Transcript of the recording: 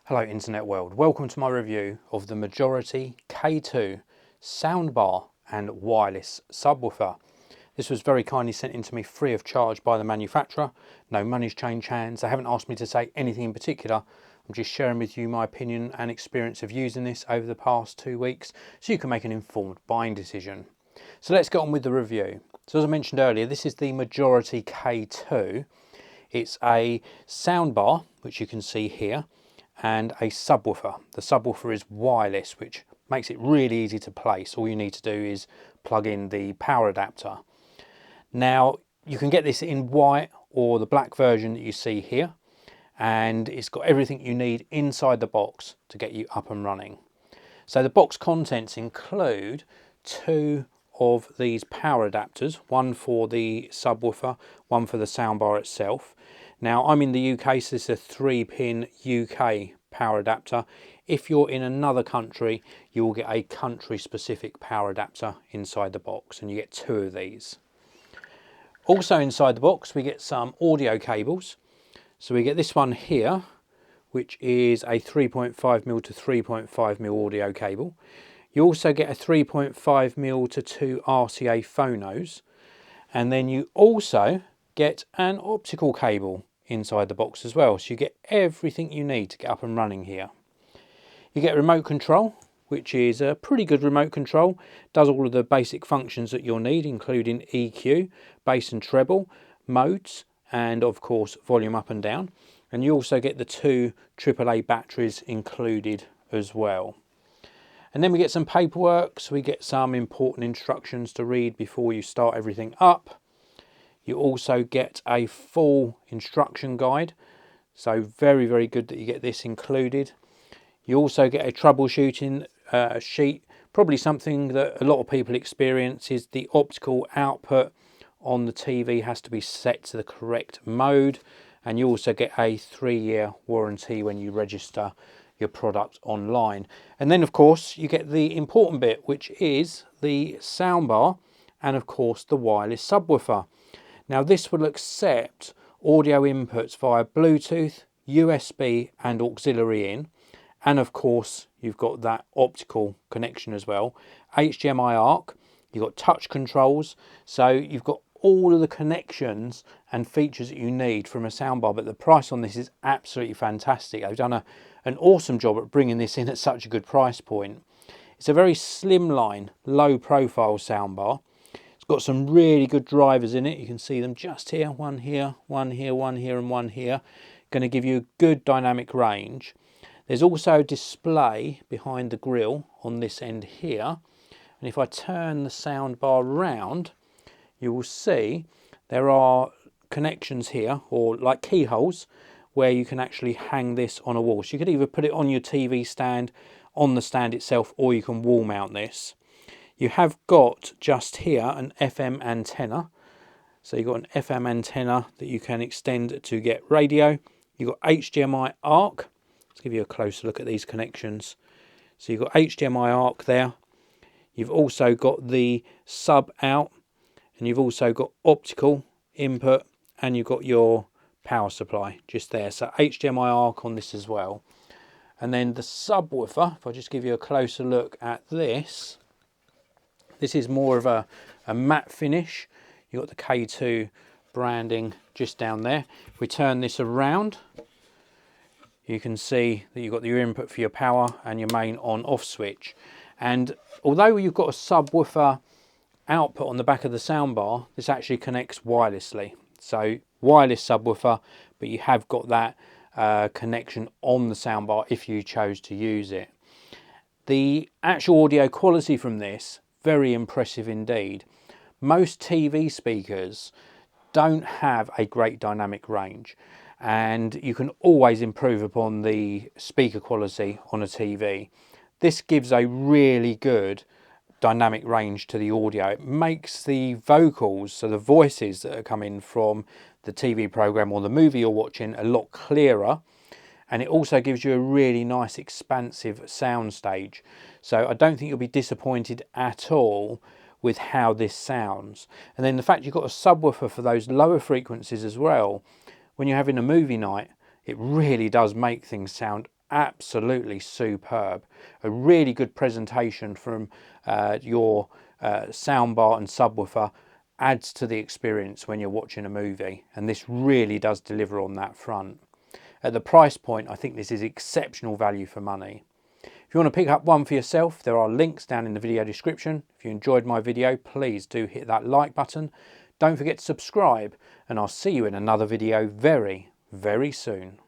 Hello internet world, welcome to my review of the Majority K2 soundbar and wireless subwoofer. This was very kindly sent in to me free of charge by the manufacturer. No money's changed hands, they haven't asked me to say anything in particular. I'm just sharing with you my opinion and experience of using this over the past 2 weeks so you can make an informed buying decision. So let's get on with the review. So as I mentioned earlier, this is the Majority K2. It's a soundbar, which you can see here, and a subwoofer. The subwoofer is wireless, which makes it really easy to place. All you need to do is plug in the power adapter. Now you can get this in white or the black version that you see here, and it's got everything you need inside the box to get you up and running. So the box contents include 2 of these power adapters, one for the subwoofer, one for the soundbar itself. Now I'm in the UK, so this is a 3-pin UK power adapter. If you're in another country, you will get a country specific power adapter inside the box, and you get 2 of these. Also inside the box we get some audio cables. So we get this one here, which is a 3.5mm to 3.5mm audio cable. You also get a 3.5mm to 2 RCA phonos, and then you also get an optical cable inside the box as well, so you get everything you need to get up and running here. You get a remote control, which is a pretty good remote control, does all of the basic functions that you'll need, including EQ, bass and treble, modes, and of course volume up and down. And you also get the 2 AAA batteries included as well. And then we get some paperwork, so we get some important instructions to read before you start everything up. You also get a full instruction guide, so very good that you get this included. You also get a troubleshooting sheet. Probably something that a lot of people experience is the optical output on the TV has to be set to the correct mode, and you also get a 3-year warranty when you register your product online. And then of course you get the important bit, which is the soundbar and of course the wireless subwoofer. Now this will accept audio inputs via Bluetooth, USB and auxiliary in, and of course you've got that optical connection as well. HDMI ARC, you've got touch controls, so you've got all of the connections and features that you need from a soundbar, but the price on this is absolutely fantastic. They've done an awesome job at bringing this in at such a good price point. It's a very slimline, low profile soundbar. It's got some really good drivers in it. You can see them just here, one here, one here, one here and one here. Going to give you a good dynamic range. There's also a display behind the grille on this end here, and if I turn the soundbar round, you will see there are connections here, or like keyholes, where you can actually hang this on a wall. So you could either put it on your TV stand, on the stand itself, or you can wall mount this. You have got just here an FM antenna. So you've got an FM antenna that you can extend to get radio. You've got HDMI ARC. Let's give you a closer look at these connections. So you've got HDMI ARC there. You've also got the sub out, and you've also got optical input, and you've got your power supply just there. So HDMI ARC on this as well. And then the subwoofer, if I just give you a closer look at this, this is more of a matte finish. You've got the K2 branding just down there. If we turn this around, you can see that you've got your input for your power and your main on-off switch. And although you've got a subwoofer output on the back of the soundbar, this actually connects wirelessly. So wireless subwoofer, but you have got that connection on the soundbar if you chose to use it. The actual audio quality from this, very impressive indeed. Most TV speakers don't have a great dynamic range, and you can always improve upon the speaker quality on a TV. This gives a really good dynamic range to the audio. It makes the vocals, so the voices that are coming from the TV program or the movie you're watching, a lot clearer, and it also gives you a really nice expansive sound stage. So I don't think you'll be disappointed at all with how this sounds. And then the fact you've got a subwoofer for those lower frequencies as well, when you're having a movie night, it really does make things sound absolutely superb. A really good presentation from your soundbar and subwoofer adds to the experience when you're watching a movie, and this really does deliver on that front. At the price point, I think this is exceptional value for money. If you want to pick up one for yourself, there are links down in the video description. If you enjoyed my video, please do hit that like button. Don't forget to subscribe, and I'll see you in another video very, very soon.